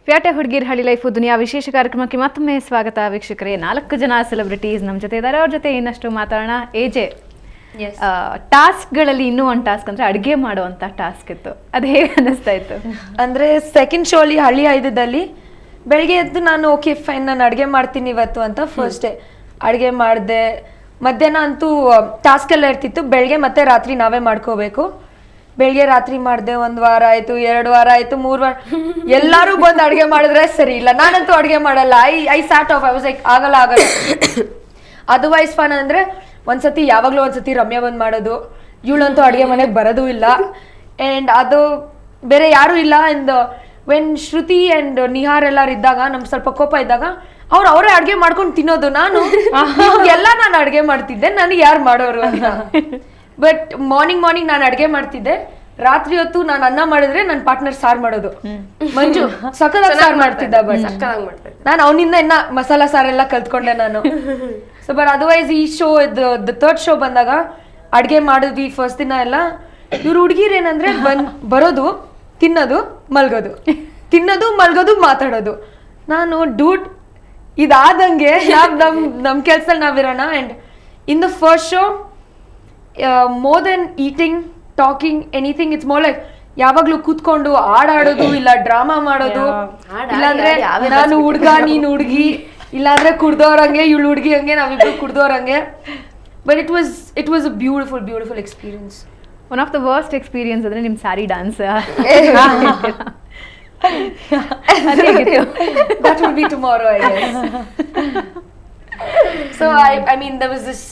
ಪ್ಯಾಟೆ ಹುಡುಗಿರ್ ಹಳ್ಳಿ ಲೈಫ್ ದುನಿಯಾ ವಿಶೇಷ ಕಾರ್ಯಕ್ರಮಕ್ಕೆ ಮತ್ತೊಮ್ಮೆ ಸ್ವಾಗತ ವೀಕ್ಷಕರೇ. 4 ಜನ ಸೆಲೆಬ್ರಿಟೀಸ್ ನಮ್ಮ ಜೊತೆ ಇದ್ದಾರೆ. ಅವ್ರ ಜೊತೆ ಇನ್ನಷ್ಟು ಮಾತಾಡೋಣ. ಎಜೆ, ಟಾಸ್ಕ್ಗಳಲ್ಲಿ ಇನ್ನೂ ಒಂದು ಟಾಸ್ಕ್ ಅಂದ್ರೆ ಅಡುಗೆ ಮಾಡುವಂತ ಟಾಸ್ಕ್ ಇತ್ತು, ಅದು ಹೇಗೆ ಅನ್ನಿಸ್ತಾ ಇತ್ತು? ಅಂದ್ರೆ ಸೆಕೆಂಡ್ ಶೋ ಅಲ್ಲಿ ಹಳ್ಳಿ ಐದದಲ್ಲಿ ಬೆಳಿಗ್ಗೆ ಎದ್ದು ನಾನು ಓಕೆ ಫೈನ್ ನಾನು ಅಡುಗೆ ಮಾಡ್ತೀನಿ ಇವತ್ತು ಅಂತ ಫಸ್ಟ್ ಡೇ ಅಡುಗೆ ಮಾಡಿದೆ. ಮಧ್ಯಾಹ್ನ ಅಂತೂ ಟಾಸ್ಕ್ ಎಲ್ಲ ಇರ್ತಿತ್ತು, ಬೆಳಗ್ಗೆ ಮತ್ತೆ ರಾತ್ರಿ ನಾವೇ ಮಾಡ್ಕೋಬೇಕು. ಬೆಳಿಗ್ಗೆ ರಾತ್ರಿ ಮಾಡಿದೆ, 1 ವಾರ ಆಯ್ತು, 2 ವಾರ ಆಯ್ತು, 3 ವಾರ ಎಲ್ಲಾರು ಬಂದು ಅಡುಗೆ ಮಾಡಿದ್ರೆ ಸರಿ ಇಲ್ಲ. ನಾನಂತೂ ಅಡುಗೆ ಮಾಡಲ್ಲ. I start of I was like ಆಗಲ್ಲ. ಅದರ್ವೈಸ್ ಫನ್ ಅಂದ್ರೆ ಒಂದ್ಸತಿ ಯಾವಾಗ್ಲೂ ಒಂದ್ಸತಿ ರಮ್ಯಾ ಬಂದ್ ಮಾಡೋದು, ಇವಳಂತೂ ಅಡುಗೆ ಮನೆಗೆ ಬರೋದು ಇಲ್ಲ. ಅಂಡ್ ಅದು ಬೇರೆ ಯಾರು ಇಲ್ಲ. And when Shruti and Nihar ಎಲ್ಲಾರು ಇದ್ದಾಗ ನಮ್ಗೆ ಸ್ವಲ್ಪ ಕೋಪ ಇದ್ದಾಗ ಅವರೇ ಅಡುಗೆ ಮಾಡ್ಕೊಂಡು ತಿನ್ನೋದು. ನಾನು ಅಡುಗೆ ಮಾಡ್ತಿದ್ದೆ, ನನಗೆ ಯಾರು ಮಾಡೋರು ಅಂತ. ಬಟ್ ಮಾರ್ನಿಂಗ್ ನಾನು ಅಡುಗೆ ಮಾಡ್ತಿದ್ದೆ, ರಾತ್ರಿ ಹೊತ್ತು ನಾನು ಅನ್ನ ಮಾಡಿದ್ರೆ ನನ್ನ ಪಾರ್ಟ್ನರ್ ಸಾರು ಮಾಡೋದು. ಮಂಜು ಸಖತ್ತಾಗಿ ಸಾರು ಮಾಡ್ತಿದ್ದ. ಬಟ್ ನಾನು ಅವನಿಂದ ಇನ್ನ ಮಸಾಲಾ ಸಾರೆಲ್ಲ ಕಲ್ತ್ಕೊಂಡೆ ನಾನು. ಸೊ ಬಟ್ ಅದರ್ವೈಸ್ ಈ ಶೋ ಥರ್ಡ್ ಶೋ ಬಂದಾಗ ಅಡುಗೆ ಮಾಡಿದ್ವಿ ಫಸ್ಟ್ ದಿನ ಎಲ್ಲ. ಇವ್ರು ಹುಡುಗಿರ್ ಏನಂದ್ರೆ ಬರೋದು, ತಿನ್ನೋದು, ಮಲ್ಗೋದು, ಮಾತಾಡೋದು. ನಾನು ಡೂಡ್ ಇದಾದಂಗೆ ನಮ್ ಕೆಲ್ಸದಲ್ಲಿ ನಾವಿರೋಣ. And in the first show more than eating, talking, anything, it's more like ಯಾವಾಗ್ಲೂ ಕೂತ್ಕೊಂಡು ಆಡೋದು, ಇಲ್ಲ ಡ್ರಾಮಾ ಮಾಡೋದು, ಇಲ್ಲಾಂದ್ರೆ ನಾನು ಹುಡ್ಗ ನೀನ್ ಹುಡ್ಗಿ, ಇಲ್ಲಾಂದ್ರೆ ಕುಡ್ದೋರಂಗೆ ಇವಳು ಹುಡ್ಗಿ ಹಂಗೆ ನಾವಿಬ್ರು ಕುಡ್ದೋರಂಗೆ. But it was a beautiful experience. One of the worst experience ಅಂದ್ರೆ ನಿಮ್ sari dance. That will be tomorrow, I guess. So I mean there was this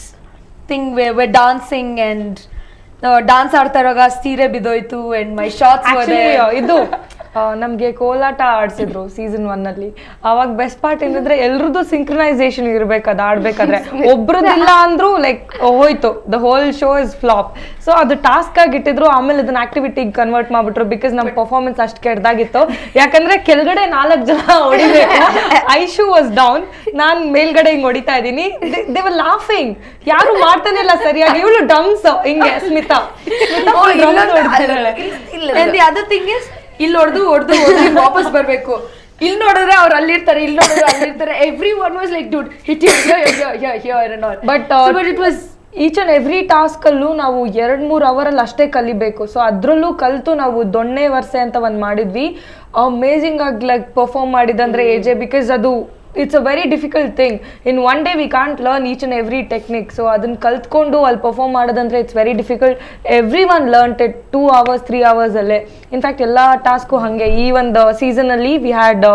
thing where we're dancing and dance ಆಡ್ತಾ ಇರುವಾಗ ಸೀರೆ ಬಿದ್ದೋಯ್ತು and my shots were there. ಇದು ನಮ್ಗೆ ಕೋಲಾಟ ಆಡ್ಸಿದ್ರು season 1 ಅಲ್ಲಿ. ಅವಾಗ ಬೆಸ್ಟ್ ಪಾರ್ಟ್ ಏನಂದ್ರೆ ಎಲ್ರದ್ದು ಸಿಂಕ್ರನೈಸೇಷನ್ ಇರ್ಬೇಕು ಅದು ಆಡ್ಬೇಕಾದ್ರೆ. ಒಬ್ರದಿಲ್ಲ ಅಂದ್ರೂ ಲೈಕ್ ಹೋಯ್ತು, the whole show is flop. So ಅದು ಟಾಸ್ಕ್ ಆಗಿ ಇಟ್ಟಿದ್ರು, ಆಮೇಲೆ ಅದನ್ನ ಆಕ್ಟಿವಿಟಿಗೆ ಕನ್ವರ್ಟ್ ಮಾಡ್ಬಿಟ್ರು. ಬಿಕಾಸ್ ನಮ್ ಪರ್ಫಾರ್ಮೆನ್ಸ್ ಅಷ್ಟು ಕೆಡ್ದಾಗಿತ್ತು. ಯಾಕಂದ್ರೆ ಕೆಳಗಡೆ 4 ಜನ ಹೊಡಿಬೇಕು, ಐಶು ವಾಸ್ ಡೌನ್, ನಾನ್ ಮೇಲ್ಗಡೆ ಹಿಂಗ್ ಹೊಡಿತಾ ಇದೀನಿ. ದೇ ವರ್ ಲಾಫಿಂಗ್, ಯಾರು ಮಾಡ್ತಾನೆ ಇಲ್ಲ ಸರಿಯಾಗಿ. ಇವಳು ಡ್ರಮ್ಸ್ ಹಿಂಗೆ ಸ್ಮಿತಾ ಅದು ಥಿಂಗ್ ಇಸ್, ಇಲ್ಲಿ ಹೊಡೆದು ವಾಪಸ್ ಬರ್ಬೇಕು. ಇಲ್ಲಿ ನೋಡಿದ್ರೆ ಅವ್ರು ಅಲ್ಲಿರ್ತಾರೆ, ಇಲ್ಲಿ ನೋಡಿದ್ರೆ ಅಲ್ಲಿರ್ತಾರೆ. Every one was like dude hit but it was each and every task ಅಲ್ಲೂ ನಾವು 2-3 ಅವರಲ್ಲಿ ಅಷ್ಟೇ ಕಲಿಬೇಕು. ಸೊ ಅದ್ರಲ್ಲೂ ಕಲ್ತು ನಾವು ದೊಣ್ಣೆ ವರ್ಷೆ ಅಂತ ಒಂದ್ ಮಾಡಿದ್ವಿ. ಅಮೇಝಿಂಗ್ ಆಗಿ ಲೈಕ್ ಪರ್ಫಾರ್ಮ್ ಮಾಡಿದಂದ್ರೆ ಎಜೆ. ಬಿಕಾಸ್ ಅದು it's a very difficult thing. In one day we can't learn each and every technique. So ಅದನ್ನ ಕಲ್ತ್ಕೊಂಡು ಅಲ್ಲಿ ಪರ್ಫಾರ್ಮ್ ಮಾಡೋದಂದ್ರೆ it's very difficult. Everyone learnt it 2 hours 3 hours ಅಲ್ಲೇ. ಇನ್ಫ್ಯಾಕ್ಟ್ ಎಲ್ಲ task ಹಾಗೆ. ಈ ಒಂದು ಸೀಸನ್ ಅಲ್ಲಿ we had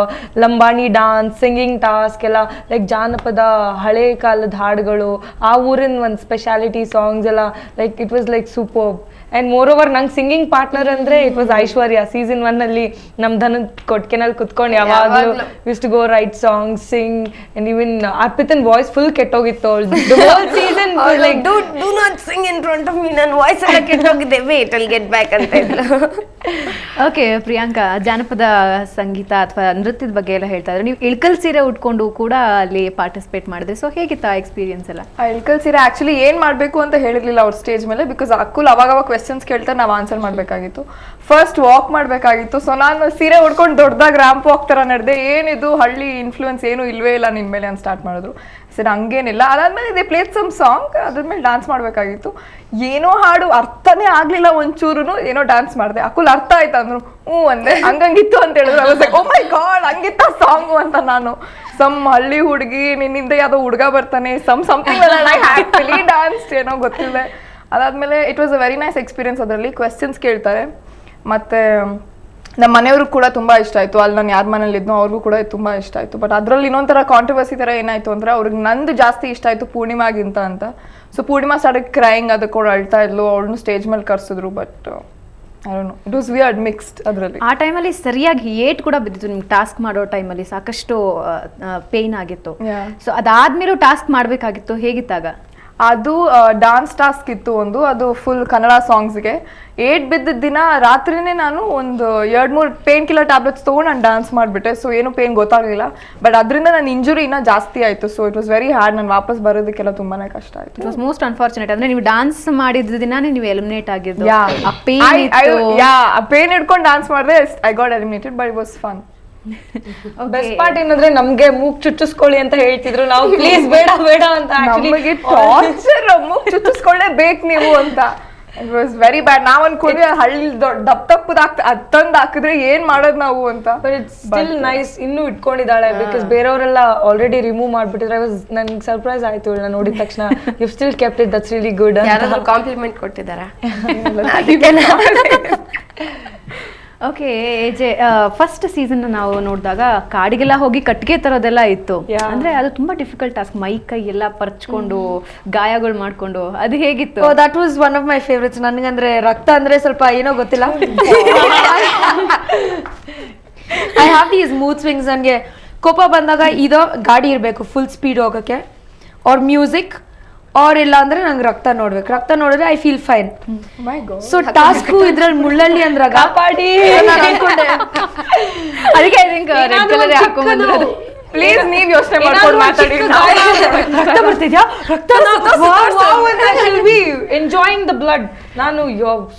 Lambani dance, singing task ಎಲ್ಲ, ಲೈಕ್ ಜಾನಪದ ಹಳೆ ಕಾಲದ ಹಾಡುಗಳು, ಆ ಊರಿನ ಒಂದು ಸ್ಪೆಷಾಲಿಟಿ ಸಾಂಗ್ಸ್ ಎಲ್ಲ. Like it was like superb. And moreover ನಂಗೆ ಸಿಂಗಿಂಗ್ ಪಾರ್ಟ್ನರ್ ಅಂದ್ರೆ ಇಟ್ ವಾಸ್ ಐಶ್ವರ್ಯ. ಸೀಸನ್ 1 ಅಲ್ಲಿ ನಮ್ ಧನದ್ ಕೊಟ್ಕೆನಲ್ಲಿ ಕುತ್ಕೊಂಡು ಯಾವಾಗ್ಲೂ use to go write songs, sing, and even Arpithan voice full ಕೆಟ್ಟೋಗಿತ್ತು. The whole season like do not sing in front of me, ನನ್ನ voice ಎಲ್ಲ ಕೆಟ್ಟೋಗಿದೆ, wait I'll get back ಅಂತ ಇದ್ಲು. ಓಕೆ ಪ್ರಿಯಾಂಕಾ, ಜಾನಪದ ಸಂಗೀತ ಅಥವಾ ನೃತ್ಯದ ಬಗ್ಗೆ ಎಲ್ಲ ಹೇಳ್ತಾ ಇದ್ರೆ, ನೀವು ಇಳ್ಕಲ್ ಸೀರೆ ಉಟ್ಕೊಂಡು ಕೂಡ ಅಲ್ಲಿ ಪಾರ್ಟಿಸಿಪೇಟ್ ಮಾಡಿದ್ರಿ. ಸೊ ಹೇಗಿತ್ತು ಆ ಎಕ್ಸ್ಪೀರಿಯನ್ಸ್ ಎಲ್ಲ? ಇಳ್ಕಲ್ ಸೀರೆ ಆಕ್ಚುಲಿ ಏನ್ ಮಾಡ್ಬೇಕು ಅಂತ ಹೇಳಿರ್ಲಿಲ್ಲ ಅವ್ರ ಸ್ಟೇಜ್ ಮೇಲೆ. ಬಿಕಾಸ್ ಅಕ್ಕುಲ್ ಅವಾಗ ಕ್ವೆಶನ್ಸ್ ಕೇಳ್ತಾರೆ, ನಾವು ಆನ್ಸರ್ ಮಾಡ್ಬೇಕಾಗಿತ್ತು. ಫಸ್ಟ್ ವಾಕ್ ಮಾಡ್ಬೇಕಾಗಿತ್ತು. ಸೊ ನಾನು ಸೀರೆ ಉಡ್ಕೊಂಡು ದೊಡ್ಡದಾಗಿ ರ್ಯಾಂಪ್ ವಾಕ್ ತರ ನಡೆದೆ. ಏನಿದು ಹಳ್ಳಿ ಇನ್ಫ್ಲೂಯೆನ್ಸ್ ಏನು ಇಲ್ವೇ ಇಲ್ಲ ನಿನ್ ಮೇಲೆ ಅಂತ ಸ್ಟಾರ್ಟ್ ಮಾಡಿದ್ರು. ಸರಿ ಹಂಗೇನಿಲ್ಲ. ಅದಾದ್ಮೇಲೆ ದೇ ಪ್ಲೇಡ್ ಸಮ್ ಸಾಂಗ್, ಅದ್ರಮೇಲೆ ಡಾನ್ಸ್ ಮಾಡ್ಬೇಕಾಗಿತ್ತು. ಏನೋ ಹಾಡು ಅರ್ಥನೇ ಆಗ್ಲಿಲ್ಲ ಒಂಚೂರು, ಏನೋ ಡಾನ್ಸ್ ಮಾಡಿದೆ. ಅಕ್ಕುಲ್ ಅರ್ಥ ಆಯ್ತು ಅಂದ್ರು, ಅಂದೆ. ಹಂಗಂಗಿತ್ತು ಅಂತ ಹೇಳಿದ್ರು. ಓ ಮೈ ಗಾಡ್, ಹಂಗಿತ್ತ ಸಾಂಗು ಅಂತ. ನಾನು ಸಮ್ ಹಳ್ಳಿ ಹುಡುಗಿ, ನಿನ್ನಿಂದ ಯಾವ್ದೋ ಹುಡುಗ ಬರ್ತಾನೆ, ಸಮಥಿಂಗ್ ಹ್ಯಾಪಿಲಿ ಡಾನ್ಸ್, ಏನೋ ಗೊತ್ತಿಲ್ಲ. ಅದಾದ್ಮೇಲೆ it was a very nice experience. ಅದರಲ್ಲಿ ಕ್ವೆಶನ್ಸ್ ಕೇಳ್ತಾರೆ. ಮತ್ತೆ ನಮ್ಮ ಮನೆಯವ್ರಿಗೆ ಕೂಡ ತುಂಬ ಇಷ್ಟ ಆಯಿತು. ಅಲ್ಲಿ ನಾನು ಯಾರ ಮನೇಲಿ ಇದ್ನೋ ಅವ್ರಿಗೂ ಕೂಡ ತುಂಬ ಇಷ್ಟ ಆಯಿತು. ಬಟ್ ಅದರಲ್ಲಿ ಇನ್ನೊಂಥರ ಕಾಂಟ್ರವರ್ಸಿ ಥರ ಏನಾಯಿತು ಅಂದರೆ, ಅವ್ರಿಗೆ ನಂದು ಜಾಸ್ತಿ ಇಷ್ಟ ಆಯಿತು ಪೂರ್ಣಿಮಾಗಿಂತ ಅಂತ. ಸೊ ಪೂರ್ಣಿಮಾ ಸ್ಟಾರ್ಟ್ ಕ್ರೈಯಿಂಗ್, ಅದಕ್ಕೆ ಕೂಡ ಅಳ್ತಾ ಇದ್ಲು. ಅವಳನ್ನು ಸ್ಟೇಜ್ ಮೇಲೆ ಕರ್ಸಿದ್ರು. But I don't know, it was weird, mixed. ಅದರಲ್ಲಿ ಆ ಟೈಮಲ್ಲಿ ಸರಿಯಾಗಿ ಏಟ್ ಕೂಡ ಬಿದ್ದಿತ್ತು ನಿಮ್ಗೆ. ಟಾಸ್ಕ್ ಮಾಡೋ ಟೈಮಲ್ಲಿ ಸಾಕಷ್ಟು ಪೇಯ್ನ್ ಆಗಿತ್ತು. ಸೊ ಅದಾದ್ಮೇಲೂ ಟಾಸ್ಕ್ ಮಾಡಬೇಕಾಗಿತ್ತು, ಹೇಗಿತ್ತಾಗ? ಅದು ಡಾನ್ಸ್ ಟಾಸ್ಕ್ ಇತ್ತು ಒಂದು. ಅದು ಫುಲ್ ಕನ್ನಡ ಸಾಂಗ್ಸ್ಗೆ. 8 ಬಿದ್ದ ದಿನ ರಾತ್ರಿನೇ ನಾನು ಒಂದು 2-3 ಪೇನ್ ಕಿಲ್ಲರ್ ಟ್ಯಾಬ್ಲೆಟ್ಸ್ ತೊಗೊಂಡು ನಾನು ಡಾನ್ಸ್ ಮಾಡಿಬಿಟ್ಟೆ. ಸೊ ಏನು ಪೇನ್ ಗೊತ್ತಾಗಲಿಲ್ಲ. ಬಟ್ ಅದರಿಂದ ನನ್ನ ಇಂಜುರಿ ಇನ್ನೂ ಜಾಸ್ತಿ ಆಯಿತು. So it was very hard. ನಾನು ವಾಪಸ್ ಬರೋದಕ್ಕೆಲ್ಲ ತುಂಬಾ ಕಷ್ಟ ಆಯಿತು. It was most unfortunate. ಅಂದರೆ ನೀವು ಡಾನ್ಸ್ ಮಾಡಿದ ದಿನಾನೇ ನೀವು ಎಲಿಮಿನೇಟ್ ಆಗಿದ್ದು. ಆ ಪೇನ್ ಹಿಡ್ಕೊಂಡು ಡಾನ್ಸ್ ಮಾಡಿದೆ. I got eliminated, but it was fun. Best part ಏನಂದ್ರೆ ನಮ್ಗೆ ಮೂಗ್ ಚುಚ್ಚಿಸ್ಕೊಳ್ಳಿ ಅಂತ ಹೇಳ್ತಿದ್ರು, ನಾವು ಪ್ಲೀಸ್ ಬೇಡ ಬೇಡ ಅಂತ ನಮಗೆ ಟಾರ್ಚರ್ ಮೂಗ್ ಚುಚ್ಚಿಸ್ಕೊಳ್ಳೇಬೇಕು ನೀವು ಅಂತ. It was very bad. ನಾವ್ ಅನ್ಕೊಂಡ್ವಿ ಹಳ್ಳಿ ದಪ್ಪದ ತಂದ್ ಹಾಕಿದ್ರೆ ಏನ್ ಮಾಡೋದು ನಾವು ಅಂತ. ಬಟ್ ಇಟ್ಸ್ ಸ್ಟಿಲ್ ನೈಸ್, ಇನ್ನೂ ಇಟ್ಕೊಂಡಿದ್ದಾಳೆ ಬಿಕಾಸ್ ಬೇರೆಯವರೆಲ್ಲ ಆಲ್ರೆಡಿ ರಿಮೂವ್ ಮಾಡ್ಬಿಟ್ಟಿದ್ರೆ. ನನ್ಗೆ ಸರ್ಪ್ರೈಸ್ ಆಯ್ತು ನಾನು ನೋಡಿದ ತಕ್ಷಣ. You still kept it, that's really good. ಯಾರಾದ್ರೂ ಕಾಂಪ್ಲಿಮೆಂಟ್ ಕೊಟ್ಟಿದ್ದಾರಾ? ಓಕೆ ಎಜೆ, ಫಸ್ಟ್ ಸೀಸನ್ ನಾವು ನೋಡಿದಾಗ ಕಾಡಿಗೆಲ್ಲ ಹೋಗಿ ಕಟ್ಟಿಗೆ ತರೋದೆಲ್ಲ ಇತ್ತು. ಅಂದ್ರೆ ಅದು ತುಂಬಾ ಡಿಫಿಕಲ್ಟ್ ಟಾಸ್ಕ್, ಮೈ ಕೈ ಎಲ್ಲ ಪರ್ಚ್ಕೊಂಡು ಗಾಯಗಳು ಮಾಡ್ಕೊಂಡು, ಅದು ಹೇಗಿತ್ತು? That was one of my favourites. ನನಗಂದ್ರೆ ರಕ್ತ ಅಂದ್ರೆ ಸ್ವಲ್ಪ ಏನೋ ಗೊತ್ತಿಲ್ಲ. I have these mood swings. ನನಗೆ ಕೋಪ ಬಂದಾಗ ಇದು ಗಾಡಿ ಇರಬೇಕು ಫುಲ್ ಸ್ಪೀಡ್ ಹೋಗೋಕ್ಕೆ, ಆರ್ ಮ್ಯೂಸಿಕ್, ಆರ್ ಇಲ್ಲ ಅಂದ್ರೆ ನಂಗೆ ರಕ್ತ ನೋಡ್ಬೇಕು. ರಕ್ತ ನೋಡಿದ್ರೆ I feel fine. So task ಇದ್ರಲ್ಲಿ ಮುಳ್ಳಲ್ಲಿ ಅಂದ್ರಾಗ ಕಾಪಾಡಿ ಅದಕ್ಕೆ ಐ ಥಿಂಕ್ ರೆಡ್ ಕಲರ್ ಹಾಕೊಂಡ್ಬಂದ್ರು. ಪ್ಲೀಸ್ ನೀವ್ ಯೋಚನೆ ಮಾಡ್ಕೊಂಡು ಮಾತಾಡಿ. ರಕ್ತ ಬರ್ತಿದ್ಯಾ, ರಕ್ತ ಎಂಜಾಯಿಂಗ್ ದ ಬ್ಲಡ್. ನಾನು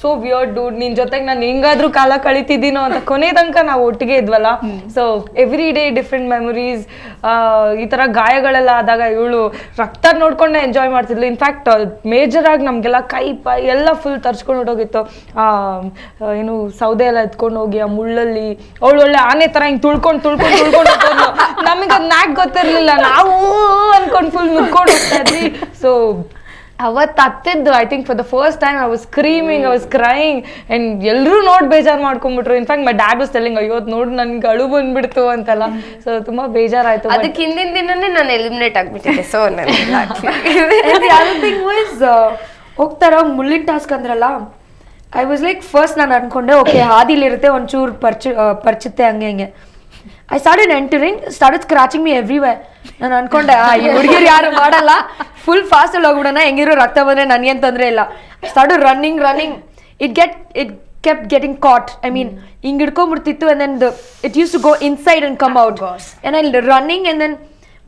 ಸೋ ವಿಯರ್ಡ್ ಡೂಡ್, ನಿನ್ ಜೊತೆಗೆ ನಾನು ಹೆಂಗಾದ್ರೂ ಕಾಲ ಕಳಿತಿದ್ದೀನೋ ಅಂತ ಕೊನೆ ತನಕ ನಾವು ಒಟ್ಟಿಗೆ ಇದ್ವಲ್ಲ. So every day different memories. ಈ ತರ ಗಾಯಗಳೆಲ್ಲ ಆದಾಗ ಇವಳು ರಕ್ತ ನೋಡ್ಕೊಂಡೆ ಎಂಜಾಯ್ ಮಾಡ್ತಿದ್ಲು. ಇನ್ಫ್ಯಾಕ್ಟ್ ಮೇಜರ್ ಆಗಿ ನಮ್ಗೆಲ್ಲ ಕೈ ಪೈ ಎಲ್ಲ ಫುಲ್ ತರ್ಚ್ಕೊಂಡು ಹೊಟ್ಟೋಗಿತ್ತು. ಏನು ಸೌದೆ ಎಲ್ಲ ಎತ್ಕೊಂಡು ಹೋಗಿ ಆ ಮುಳ್ಳಲ್ಲಿ ಅವಳು ಒಳ್ಳೆ ಆನೆ ತರ ಹಿಂಗ್ ತುಳ್ಕೊಂಡು ನಮಗೆ ಅದ್ ನ್ಯಾಕ್ ಗೊತ್ತಿರ್ಲಿಲ್ಲ, ನಾವು ಅನ್ಕೊಂಡ್ ಫುಲ್ ನುಗ್ಕೊಂಡು ಹೋಗ್ತಾ ಇದ್ವಿ. ಸೊ ಅವತ್ತು ಹತ್ತಿದ್ದು I think for the first time I was screaming, I was crying, and ಎಲ್ಲರೂ ನೋಡಿ ಬೇಜಾರು ಮಾಡ್ಕೊಂಡ್ಬಿಟ್ರು. In fact my dad was telling, ಅಯ್ಯೋ ನೋಡಿ ನನ್ಗೆ ಅಳು ಬಂದ್ಬಿಡ್ತು ಅಂತೆಲ್ಲ. ಸೊ ತುಂಬಾ ಬೇಜಾರಾಯ್ತು. ಅದಕ್ಕೆ ಹಿಂದಿನ ದಿನನೇ ನಾನು ಎಲಿಮಿನೇಟ್ ಆಗ್ಬಿಟ್ಟಿದ್ದೆ. ಸೊ ಹೋಗ್ತಾರ ಮುಳ್ಳಿನ ಟಾಸ್ಕ್ ಅಂದ್ರಲ್ಲ, ಐ ವಾಸ್ ಲೈಕ್ ಫಸ್ಟ್ ನಾನು ಅನ್ಕೊಂಡೆ ಓಕೆ ಹಾದಿಲಿರುತ್ತೆ ಒಂಚೂರು ಪರ್ಚುತ್ತೆ ಹಂಗೆ ಹಿಂಗೆ. I started entering, started scratching me everywhere. ನಾನು ಅನ್ಕೊಂಡೆ ಈ ಹುಡುಗಿರು ಯಾರು ಮಾಡಲ್ಲ, ಫುಲ್ ಫಾಸ್ಟ್ ಅಲ್ಲಿ ಹೋಗ್ಬಿಡೋಣ, ಹೆಂಗಿರೋ ರಕ್ತ ಬಂದ್ರೆ ನನಗೇನು ತೊಂದರೆ ಇಲ್ಲ. I started running. It kept getting caught. I mean, ಹಿಂಗ್ ಹಿಡ್ಕೊಂಡ್ಬಿಡ್ತಿತ್ತು, and then it used to go inside and come out. And I running, and then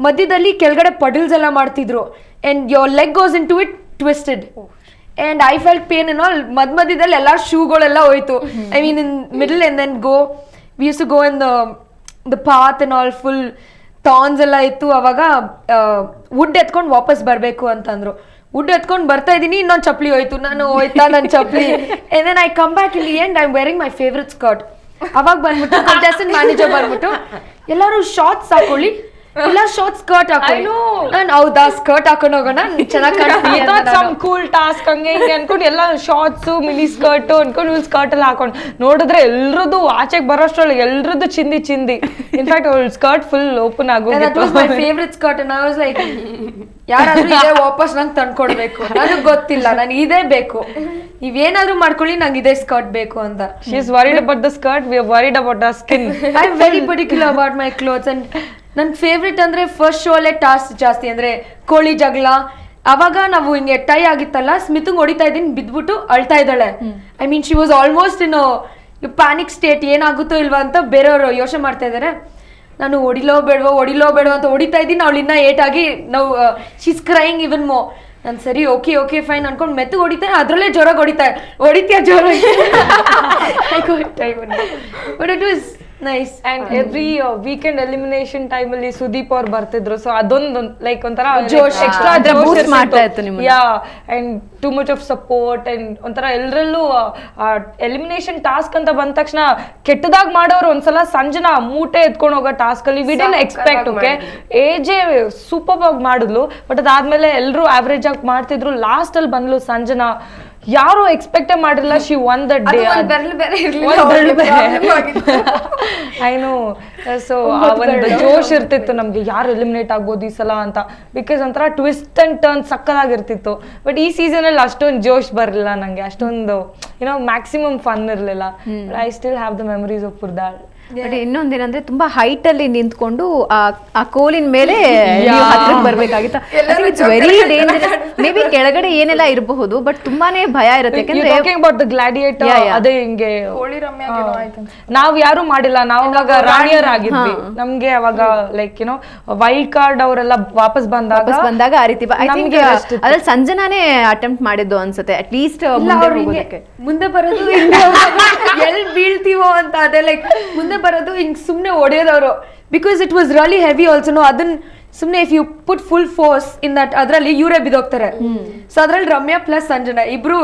ಮಧ್ಯದಲ್ಲಿ ಕೆಳಗಡೆ ಪಡಲ್ಸ್ ಎಲ್ಲ ಮಾಡ್ತಿದ್ರು, and your leg goes into it twisted. And I felt pain and all. ಮಧ್ಯದಲ್ಲಿ ಎಲ್ಲ ಶೂಗಳೆಲ್ಲ ಹೋಯ್ತು. I mean in middle, and then we used to go in the path and all, full thorns ಎಲ್ಲ ಇತ್ತು. ಅವಾಗ ವುಡ್ ಎತ್ಕೊಂಡು ವಾಪಸ್ ಬರಬೇಕು ಅಂತಂದ್ರು. ವುಡ್ ಎತ್ಕೊಂಡು ಬರ್ತಾ ಇದ್ದೀನಿ, ಇನ್ನೊಂದು ಚಪ್ಪಲಿ ಹೋಯ್ತು. ನಾನು ಹೋಯ್ತಾ ನನ್ನ ಚಪ್ಪಲಿ. and then I come back in the end, I'm wearing my favorite skirt. ಅವಾಗ ಬಂದ್ಬಿಟ್ಟು ಕಂಟೆಸ್ಟೆಂಟ್ ಮ್ಯಾನೇಜರ್ ಬಂದ್ಬಿಟ್ಟು ಎಲ್ಲರೂ ಶಾರ್ಟ್ಸ್ ಹಾಕೊಳ್ಳಿ, ಇಲ್ಲ ಶಾರ್ಟ್ ಸ್ಕರ್ಟ್ ಹಾಕೊಳ್ಳಿ. ನಾನು ಹೌದಾ ಸ್ಕರ್ಟ್ ಹಾಕೊಂಡು ಹೋಗೋಣ, ಚೆನ್ನಾಗಿ ಸಮ್ ಕೂಲ್ ಟಾಸ್ಕ್ ಹಂಗೆ ಹಿಂಗೆ ಅನ್ಕೊಂಡು ಎಲ್ಲ ಶಾರ್ಟ್ಸ್ ಮಿನಿ ಸ್ಕರ್ಟ್ ಅನ್ಕೊಂಡು ಇವ್ಳು ಸ್ಕರ್ಟ್ ಎಲ್ಲ ಹಾಕೊಂಡು ನೋಡಿದ್ರೆ ಎಲ್ರದ್ದು ಆಚೆಗೆ ಬರೋಷ್ಟ್ರೊಳಗೆ ಎಲ್ರದ್ದು ಚಿಂದಿ. ಇನ್ಫ್ಯಾಕ್ಟ್ ಅವಳು ಸ್ಕರ್ಟ್ ಫುಲ್ ಓಪನ್ ಆಗೋಗಿತ್ತು. My favourite skirt. I was like ಯಾರಾದ್ರೂ ಇದೇ ವಾಪಸ್ ನಂಗೆ ತಂದ್ಕೊಡ್ಬೇಕು, ನನಗೆ ಗೊತ್ತಿಲ್ಲ, ನನಗೆ ಇದೇ ಬೇಕು, ನೀವೇನಾದ್ರೂ ಮಾಡ್ಕೊಳ್ಳಿ, ನಂಗೆ ಇದೇ ಸ್ಕರ್ಟ್ ಬೇಕು ಅಂತ. She is worried about the skirt, we are worried about the skin. I am very particular about my clothes. And ನನ್ನ ಫೇವ್ರೆಟ್ ಅಂದ್ರೆ ಫಸ್ಟ್ ಶೋ ಅಲ್ಲೇ ಟಾಸ್ಕ್ ಜಾಸ್ತಿ ಅಂದ್ರೆ ಕೋಳಿ ಜಗಳ. ಅವಾಗ ನಾವು ಹಿಂಗೆ ಟೈ ಆಗಿತ್ತಲ್ಲ, ಸ್ಮಿತ್ಂಗ್ ಹೊಡಿತಾ ಇದ್ದೀನಿ, ಬಿದ್ಬಿಟ್ಟು ಅಳ್ತಾ ಇದ್ದಾಳೆ. I mean she was almost in panic state, ಏನಾಗುತ್ತೋ ಇಲ್ವಾ ಅಂತ ಬೇರೆಯವರು ಯೋಚನೆ ಮಾಡ್ತಾ ಇದ್ದಾರೆ. ನಾನು ಹೊಡಿಲೋ ಬೇಡವೋ ಅಂತ ಹೊಡಿತಾ ಇದ್ದೀನಿ, ಅವಳು ಇನ್ನ ಏಟಾಗಿ ನಾವು ಶೀಸ್ ಕ್ರೈಯಿಂಗ್ ಇವನ್ ಮೋ. ನಾನು ಸರಿ ಓಕೆ ಫೈನ್ ಅನ್ಕೊಂಡು ಮೆತ್ತು ಹೊಡಿತಾನೆ, ಅದ್ರಲ್ಲೇ ಜೋರಾಗಿ ಹೊಡಿತೀಯ ಜೋರ. But it was nice. And every weekend elimination time ಅಲ್ಲಿ ಸುದೀಪ್ ಅವ್ರು ಬರ್ತಿದ್ರು. ಸೊ ಅದೊಂದು ಲೈಕ್ ಒಂಥರ ಜೋಶ್, ಎಕ್ಸ್ಟ್ರಾ boost ಮಾಡ್ತಾ ಇತ್ತು ನಿಮ್ಮನ್ನ. Yeah, and too much of support. And ಒಂಥರ ಎಲ್ಲರಲ್ಲೂ ಎಲಿಮಿನೇಷನ್ ಟಾಸ್ಕ್ ಅಂತ ಬಂದ ತಕ್ಷಣ ಕೆಟ್ಟದಾಗ ಮಾಡೋರು ಒಂದ್ಸಲ ಸಂಜನಾ ಮೂಟೆ ಎತ್ಕೊಂಡು ಹೋಗೋ ಟಾಸ್ಕ್ ಅಲ್ಲಿ we didn't expect. Okay AJ super ಆಗಿ ಮಾಡಿದ್ಲು, ಬಟ್ ಅದಾದ್ಮೇಲೆ ಎಲ್ಲರೂ ಆವ್ರೇಜ್ ಆಗಿ ಮಾಡ್ತಿದ್ರು. ಲಾಸ್ಟ್ ಅಲ್ಲಿ ಬಂದ್ಲು ಸಂಜನಾ, ಯಾರು ಎಕ್ಸ್ಪೆಕ್ಟೇ ಮಾಡಿರಲಿಲ್ಲ. She one that day. I know. So ಒಂದು ಜೋಶ್ ಇರ್ತಿತ್ತು ನಮ್ಗೆ, ಯಾರು ಎಲಿಮಿನೇಟ್ ಆಗ್ಬೋದು ಈ ಸಲ ಅಂತ. ಬಿಕಾಸ್ ಒಂಥರ ಟ್ವಿಸ್ಟ್ ಅಂಡ್ ಟರ್ನ್ ಸಕ್ಕದಾಗಿರ್ತಿತ್ತು. ಬಟ್ ಈ ಸೀಸನ್ ಅಲ್ಲಿ ಅಷ್ಟೊಂದು ಜೋಶ್ ಬರಲಿಲ್ಲ ನಂಗೆ, ಅಷ್ಟೊಂದು ಮ್ಯಾಕ್ಸಿಮಮ್ ಫನ್ ಇರಲಿಲ್ಲ. I still have the memories of ಪುರ್ದಾಳ್. ಬಟ್ ಇನ್ನೊಂದೇನಂದ್ರೆ ತುಂಬಾ ಹೈಟ್ ಅಲ್ಲಿ ನಿಂತ್ಕೊಂಡು ಆ ಕೋಲಿನ ಮೇಲೆ ಹತ್ರಕ್ಕೆ ಬರ್ಬೇಕಾಗಿತ್ತು. Very dangerous. ಮೇ ಬಿ ಕೆಳಗಡೆ ಏನೆಲ್ಲ ಇರಬಹುದು, ಬಟ್ ತುಂಬಾನೇ ಭಯ ಇರುತ್ತೆ. ಯಾಕಂದ್ರೆ ಗ್ಲಾಡಿಯೇಟರ್ ಅದೇ ಹಿಂಗೆ ಕೋಳಿ ರಮ್ಯ ಆಯ್ತು. ನಾವ್ ಯಾರು ಮಾಡಿಲ್ಲ, ನಾವ್ ಅವಾಗ ರಾಣಿಯರ್ ಆಗಿದ್ವಿ. ನಮ್ಗೆ ಅವಾಗ ಲೈಕ್ ವೈಲ್ಡ್ ಕಾರ್ಡ್ ಅವರೆಲ್ಲ ವಾಪಸ್ ಬಂದಾಗ ಆ ರೀತಿ ಅದ್ರಲ್ಲಿ ಸಂಜನಾನೇ ಅಟೆಂಪ್ಟ್ ಮಾಡಿದ್ದು ಅನ್ಸುತ್ತೆ. ಅಟ್ ಲೀಸ್ಟ್ ಮುಂದೆ ಬರೋದು ಎಲ್ಲಿ ಬೀಳ್ತೀವೋ ಅಂತ. ಅದೇ ಲೈಕ್ ಮುಂದೆ ಬರೋದು ಹಿಂಗ್ ಸುಮ್ನೆ ಹೊಡೆಯೋದವ್ರು because it was really heavy also ಅದನ್ನ ಸುಮ್ನೆ if you put full force in that ಅದ್ರಲ್ಲಿ ಇವರೇ ಬಿದ್ದೋಗ್ತಾರೆ ಸೊ ಅದ್ರಲ್ಲಿ ರಮ್ಯಾ ಪ್ಲಸ್ ಸಂಜನಾ ಇಬ್ರು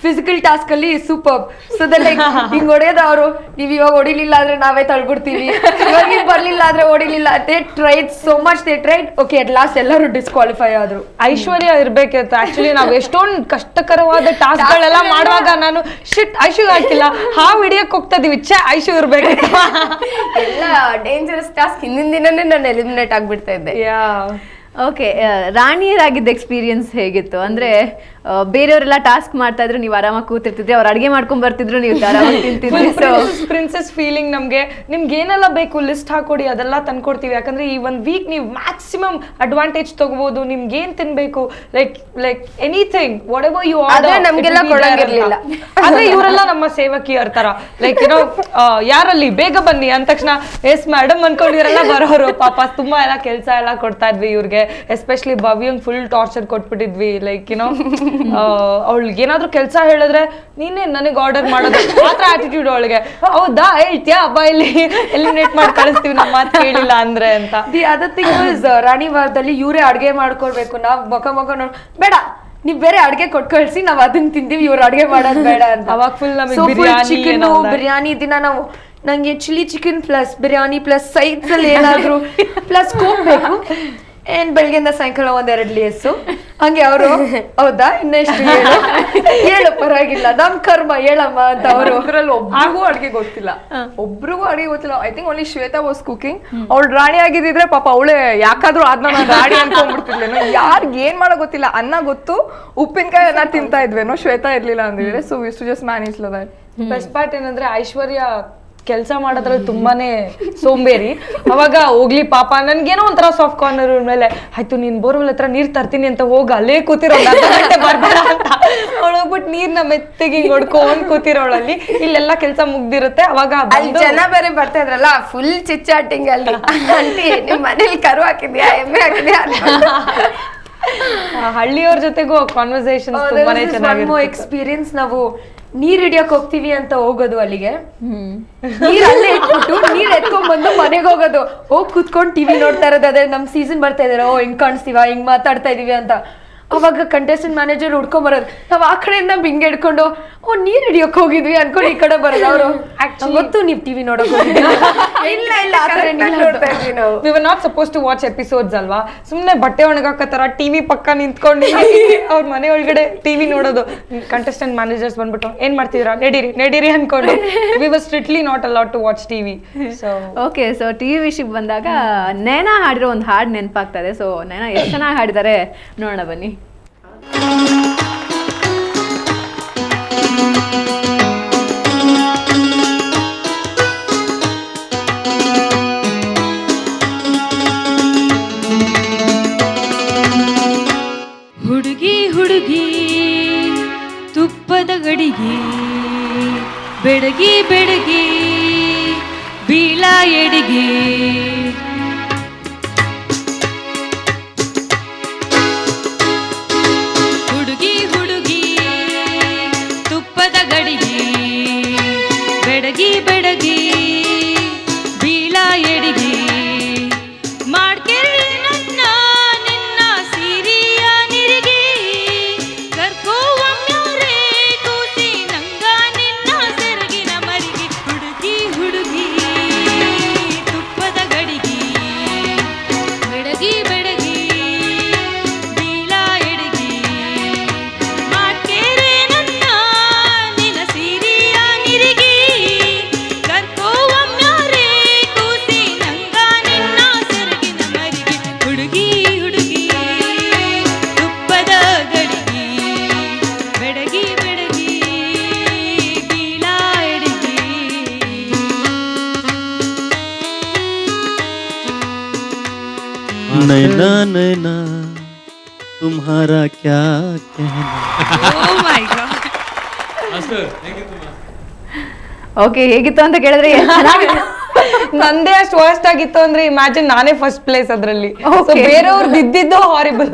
ಫಿಸಿಕಲ್ ಟಾಸ್ಕ್ ಅಲ್ಲಿ ಸೂಪರ್ ಸೊ ಹಿಂಗ್ ಹೊಡೆಯೋದು ಅವರು ನೀವ್ ಇವಾಗ ಹೊಡಿಲಿಲ್ಲ ಅಂದ್ರೆ ನಾವೇ ತಳ್ಬಿಡ್ತೀವಿ ಇವಾಗ ಬರ್ಲಿಲ್ಲ ಆದ್ರೆ ಹೊಡಿಲಿಲ್ಲ they tried so much they tried okay at last ಎಲ್ಲರೂ ಡಿಸ್ಕ್ವಾಲಿಫೈ ಆದ್ರು. ಐಶ್ವರ್ಯ ಇರ್ಬೇಕಿತ್ತು ಆಕ್ಚುಲಿ ನಾವು ಎಷ್ಟೊಂದು ಕಷ್ಟಕರವಾದ ಟಾಸ್ಕ್ ಗಳೆಲ್ಲ ಮಾಡುವಾಗ ನಾನು ಶಿಟ್ ಐಶು ಹಾಕಿಲ್ಲ ಹಾವು ಹಿಡಿಯಕ್ ಹೋಗ್ತಾ ಇದೀವಿ ಐಶು ಇರ್ಬೇಕಿತ್ತು. ಎಲ್ಲ ಡೇಂಜರಸ್ ಟಾಸ್ಕ್ ಹಿಂದಿನ ದಿನನೇ ನಾನು ಎಲಿಮಿನೇಟ್ ಆಗ್ಬಿಡ್ತಾ ಇದ್ದೆ. ಓಕೆ, ರಾಣಿಯರಾಗಿದ್ದ ಎಕ್ಸ್ಪೀರಿಯನ್ಸ್ ಹೇಗಿತ್ತು? ಅಂದ್ರೆ ಬೇರೆಯವರೆಲ್ಲ ಟಾಸ್ಕ್ ಮಾಡ್ತಾ ಇದ್ರು, ನೀವು ಆರಾಮಾಗಿ ಕೂತಿರ್ತಿದ್ರಿ, ಅವ್ರು ಅಡಿಗೆ ಮಾಡ್ಕೊಂಡ್ ಬರ್ತಿದ್ರು, ನೀವು ಆರಾಮಾಗಿ ತಿಂತಿದ್ರಿ. Princess feeling. ನಿಮ್ಗೆ ಏನೆಲ್ಲ ಬೇಕು ಲಿಸ್ಟ್ ಹಾಕೊಡಿ, ಅದೆಲ್ಲ ತಂದ್ಕೊಡ್ತೀವಿ. ಯಾಕಂದ್ರೆ ಈ ಒಂದ್ ವೀಕ್ ನೀವು ಮ್ಯಾಕ್ಸಿಮಮ್ ಅಡ್ವಾಂಟೇಜ್ ತಗೋಬಹುದು. ನಿಮ್ಗೆ ಏನ್ ತಿನ್ಬೇಕು, like anything whatever you order ನಮ್ಗೆಲ್ಲ ಕೊಡಂಗಿರ್ಲಿಲ್ಲ. ಆದ್ರೆ ಇವರೆಲ್ಲ ನಮ್ಮ ಸೇವಕಿಯರ್ ತರ, ಲೈಕ್ ಏನೋ ಯಾರಲ್ಲಿ ಬೇಗ ಬನ್ನಿ ಅಂದ ತಕ್ಷಣ ಎಸ್ ಮೇಡಮ್ ಅನ್ಕೊಂಡು ಇವರೆಲ್ಲ ಬರೋರು. ಪಾಪ ತುಂಬಾ ಎಲ್ಲ ಕೆಲಸ ಎಲ್ಲ ಕೊಡ್ತಾ ಇದ್ವಿ ಇವ್ರಿಗೆ. ಎಸ್ಪೆಷಲಿ ಭವ್ಯಂಗ್ ಫುಲ್ ಟಾರ್ಚರ್ ಕೊಟ್ಬಿಟ್ಟಿದ್ವಿ. ಲೈಕ್ ಏನೋ ಅವಳಿಗೆ ಏನಾದ್ರು ಕೆಲಸ ಹೇಳಿದ್ರೆ ನೀನೇ ನನಗೆ ಆರ್ಡರ್ ಮಾಡೋದು ಮಾತ್ರ ಆಟಿಟ್ಯೂಡ್ ಅವಳಿಗೆ. ಹೌದಾ ಹೇಳ್ತೀಯಾ ಹಬ್ಬ ಇಲ್ಲಿ ಎಲಿಮಿನೇಟ್ ಮಾಡಿ ಕಳಿಸ್ತೀವಿ ನಮ್ಮ ಮಾತು ಕೇಳಿಲ್ಲ ಅಂದ್ರೆ ಅಂತ. ದಿ ಅದರ್ ಥಿಂಗ್ ವಾಸ್ ರಾಣಿ ವಾರದಲ್ಲಿ ಇವರೇ ಅಡ್ಗೆ ಮಾಡ್ಕೊಳ್ಬೇಕು. ನಾವ್ ಮೊಕ ನೋಡ್ ಬೇಡ ನೀವ್ ಬೇರೆ ಅಡ್ಗೆ ಕೊಟ್ ಕಳ್ಸಿ ನಾವ್ ಅದನ್ನ ತಿಂತೀವಿ, ಇವ್ರು ಅಡ್ಗೆ ಮಾಡೋದ್ ಬೇಡ ಅಂತ. ಅವಾಗ ಫುಲ್ ಚಿಕನ್ ಬಿರಿಯಾನಿ ದಿನ ನಾವು ನಂಗೆ chilli chicken plus biryani plus sides ಅಲ್ಲಿ ಏನಾದ್ರು ಪ್ಲಸ್ ಕೋಕ್ ಬೇಕು. ಏನ್ ಬೆಳಗ್ಗೆಯಿಂದ ಸಾಯಂಕಾಲ 1-2 ಲೇಸು ಹಂಗೆ ಅವರು ಹೌದಾ ಇನ್ನೆಷ್ಟು ಹೇಳು ಪರವಾಗಿಲ್ಲ ನಮ್ ಕರ್ಮ ಹೇಳಮ್ಮ ಅಂತ ಅವರು. ಒಬ್ರಿಗೂ ಅಡ್ಗೆ ಗೊತ್ತಿಲ್ಲ, I think only Shweta was cooking. ಅವಳು ರಾಣಿ ಆಗಿದ್ರೆ ಪಾಪ ಅವಳೆ ಯಾಕಾದ್ರೂ ಆದ್ನ ನಾನು ರಾಣಿ ಅನ್ಕೊಂಡ್ಬಿಡ್ತಿದ್ಲೇನೋ. ಯಾರ್ಗ್ ಏನ್ ಮಾಡೋ ಗೊತ್ತಿಲ್ಲ, ಅನ್ನ ಗೊತ್ತು, ಉಪ್ಪಿನಕಾಯಿ ಅನ್ನ ತಿಂತಾ ಇದ್ವೇನೋ, ಶ್ವೇತಾ ಇರ್ಲಿಲ್ಲ ಅಂದಿದ್ರೆ. So we too just manage that. Best part ಏನಂದ್ರೆ ಐಶ್ವರ್ಯ ಕೆಲಸ ಮಾಡೋದ್ರಲ್ಲಿ ತುಂಬಾನೇ ಸೋಂಬೇರಿ. ಅವಾಗ ಹೋಗ್ಲಿ ಪಾಪ ನನ್ಗೇನೋ ಒಂಥರ ಸಾಫ್ಟ್ ಕಾರ್ನರ್ ಮೇಲೆ ಆಯ್ತು ನೀನ್ ಬೋರ್ವೆಲ್ ಹತ್ರ ನೀರ್ ತರ್ತೀನಿ ಅಂತ ಹೋಗಿ ಅಲ್ಲೇ ಕೂತಿರೋ ಬರ್ಬೇಡ ಅಂತ ಅವಳು ಹೋಗ್ಬಿಟ್ಟು ನೀರ್ನ ಮೆತ್ತಗೆ ಹೊಡ್ಕೊಂಡ್ ಕೂತಿರೋಳಲ್ಲಿ. ಇಲ್ಲೆಲ್ಲ ಕೆಲಸ ಮುಗ್ದಿರುತ್ತೆ. ಅವಾಗ ಅಲ್ಲಿ ಜನ ಬೇರೆ ಬರ್ತಾ ಇದ್ರಲ್ಲ, ಫುಲ್ ಚಿಚ್ಚಾಟಿಂಗ್ ಅಲ್ಲಿ. ಆಂಟಿ ನಿಮ್ ಮನೇಲಿ ಕರು ಹಾಕಿದ್ಯಾ ಎಮ್ಮೆ ಹಾಕಿದ್ಯಾ ಹಳ್ಳಿಯವ್ರ ಜೊತೆಗೂ ಕಾನ್ವರ್ಸೇಷನ್ ತುಂಬಾನೇ ಚೆನ್ನಾಗಿರುತ್ತೆ. ಎಕ್ಸ್ಪೀರಿಯನ್ಸ್ ನಾವು ನೀರ್ ಹಿಡಿಯಕ್ ಹೋಗ್ತೀವಿ ಅಂತ ಹೋಗೋದು ಅಲ್ಲಿಗೆ, ನೀರ್ ಅಲ್ಲೇ ಇಟ್ಬಿಟ್ಟು ನೀರ್ ಎತ್ಕೊಂಡ್ ಬಂದು ಮನೆಗೆ ಹೋಗೋದು, ಹೋಗ್ ಕುತ್ಕೊಂಡ್ ಟಿವಿ ನೋಡ್ತಾ ಇರೋದು. ಅದೇ ನಮ್ ಸೀಸನ್ ಬರ್ತಾ ಇದಾರೆ, ಓ ಹಿಂಗ್ ಕಾಣಿಸ್ತೀವ ಹಿಂಗ್ ಮಾತಾಡ್ತಾ ಇದೀವಿ ಅಂತ. ಅವಾಗ ಕಂಟೆಸ್ಟೆಂಟ್ ಮ್ಯಾನೇಜರ್ ಹುಡ್ಕೊಂಡ್ ಬರೋದು, ನಾವ್ ಆ ಕಡೆಯಿಂದ ಬಿಂಗ್ ಹಿಡ್ಕೊಂಡು ಓ ನೀರ್ ಹಿಡಿಯಕ್ ಹೋಗಿದ್ವಿ ಅನ್ಕೊಂಡು ಈ ಕಡೆ ಬರೋದು. ಅವರು ಗೊತ್ತು ನೀವ್ ಟಿವಿ ನೋಡಕ್ ಹೋಗಿದ್ವಿ. ಇಲ್ಲ ನೋಡ್ತಾ ಇದ್ವಿ ನಾವು. We were not suppose to watch episodes ಅಲ್ವಾ. ಸುಮ್ನೆ ಬಟ್ಟೆ ಒಣಗಾಕತ್ತಾರ ಟಿವಿ ಪಕ್ಕ ನಿಂತ್ಕೊಂಡು ಅವ್ರ ಮನೆ ಒಳಗಡೆ ಟಿವಿ ನೋಡೋದು. ಕಂಟೆಸ್ಟೆಂಟ್ ಮ್ಯಾನೇಜರ್ಸ್ ಬಂದ್ಬಿಟ್ಟು ಏನ್ ಮಾಡ್ತಿದ್ರ ನಡೀರಿ ಅನ್ಕೊಂಡು. We were strictly not allowed to watch TV. So okay, so TV ವಿಷಯಕ್ಕೆ ಬಂದಾಗ ನೈನಾ ಹಾಡಿರೋ ಒಂದು ಹಾಡು ನೆನಪಾಗ್ತಾ ಇದೆ. ಸೊ ನೈನಾ ಎಷ್ಟು ಚೆನ್ನಾಗಿ ಹಾಡಿದ್ದಾರೆ ನೋಡೋಣ ಬನ್ನಿ. ಹುಡುಗಿ ಹುಡುಗಿ ತುಪ್ಪದ ಗಡಿಗೆ ಬೆಡಗಿ ಬೆಡಗಿ ಬೀಳ ಎಡಿಗೆ ಹುಡುಗಿ ಹುಡುಗಿ ತುಪ್ಪದ ಗಡಿಗೆ ಬೆಡಗಿ ಬೆಡಗಿ ಬೀಳ ಎಡಿಗೆ ಮಾಡ್ಕೆರೆ ನನ್ನ ನಿನ್ನ ಸಿರಿಯ ನಿರಿಗೆ ಕರ್ಕೋವಮ್ಯೂರೇ ಕೂಸಿ ನಂಗ ನಿನ್ನ ಸೆರಗಿನ ಮರಿಗೆ ಹುಡುಗಿ ಹುಡುಗಿ ತುಪ್ಪದ ಗಡಿಗೆ ಬೆಡಗಿ ಬೆಡಗಿ ಬೀಳ ಎಡಗಿ ಮಾಡ್ಕೆರೆ ನನ್ನ ನಿನ್ನ ಸಿರಿಯ ನಿರಿಗೆ ಕರ್ಕೋವಮ್ಯೂರೇ ಕೂಸಿ ನಂಗ ನಿನ್ನ ಸೆರಗಿನ ಮರಿಗೆ ಹುಡುಗಿ ಹುಡುಗಿ ತುಪ್ಪದ ಗಡಿಗೆ ಬೆಡಗಿ ಬೆಡಗಿ ಬೀಳ ಎಡಗಿ. नैना नैना तुम्हारा क्या कहना. ಓಕೆ, ಹೇಗಿತ್ತು ಅಂತ ಕೇಳಿದ್ರೆ ನಂದೇ ಅಷ್ಟು ವರ್ಸ್ಟ್ ಆಗಿತ್ತು ಅಂದ್ರೆ ಇಮ್ಯಾಜಿನ್ ನಾನೇ ಫಸ್ಟ್ ಪ್ಲೇಸ್ ಅದ್ರಲ್ಲಿ. Okay. ಬೇರೆಯವ್ರದ್ದು ಇದ್ದಿದ್ದು ಹಾರಿಬಲ್.